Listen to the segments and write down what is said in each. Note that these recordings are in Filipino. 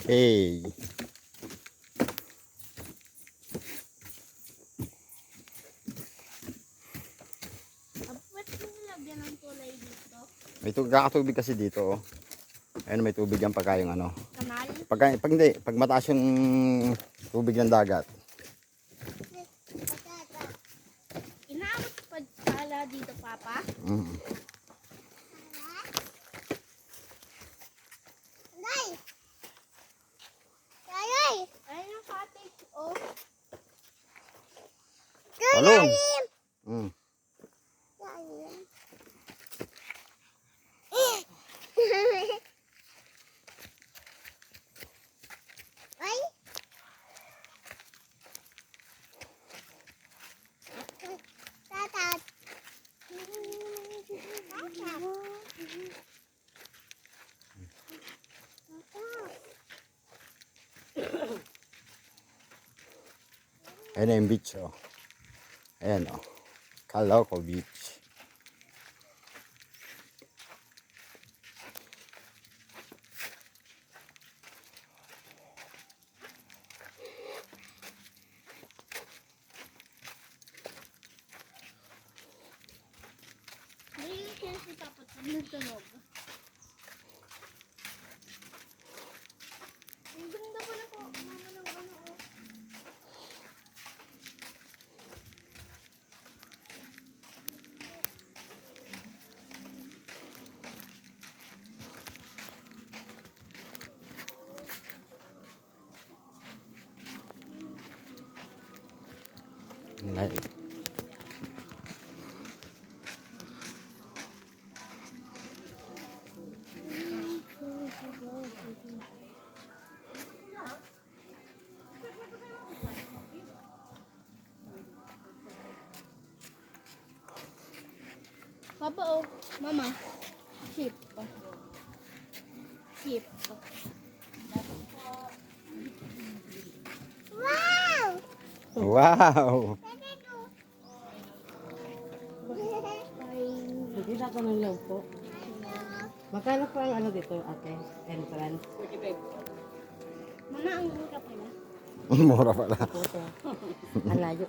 Okay. Ba't nilagyan ng kulay dito? May kakatubig kasi dito. Oh. Ayun, may tubig yan pagka yung ano. Kanal? Pag mataas yung tubig ng dagat. Inaabot pa pala dito, Papa? Mm. Ayun yung cottage, oh. Talon. Mm. Ayan na yung beach, oh. Ayan, oh. Calauquen Beach. Hindi yung kaya si Papa nagtunog. Ang ganda pala po. Mama ng ano, oh. Nice. Papa, oh. Mama. Sheep. Sheep. Wow! Wow! Nakita ko ng lang po. Magkano po ang ano dito, ate? Entrance? Mama, ang mura pala. Mura pala. Puto. Ang layo.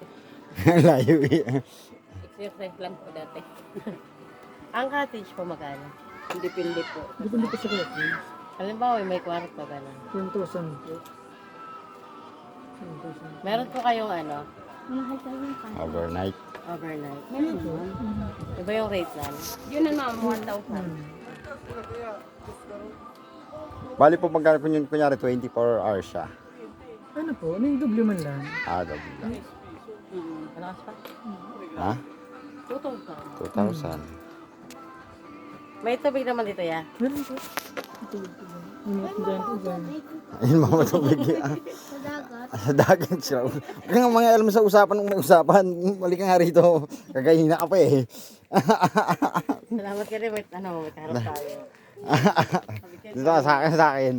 Layo eh. Exercise lang po dati. Ang cottage po magkano? Depende po. Depende po sa cottage. Halimbawa, may kwarto gano'n. 10,000 po. 10,000. Meron po kayong ano, Mahal tayo yung pan. Overnight. overnight. Meron po. Iba yung rate lang. Yun na ma'am, 1,000. Bali po magkano po yun, kunyari 24 hours siya. Ano po? Ano yung doble man lang? Double lang. Malakas pa? Ha? 2,000. 2,000. May tubig naman dito ya. Meron po. Ito po. Ingat dyan po dyan. Ayun, mga tubig. Sa dagat. Sa dagat siya. Huwag kang mga alam sa usapan ng may usapan. Balik ka nga rito. Kagahina ka pa eh. Salamat ka rin, may kaharap tayo. Dito ka sa akin.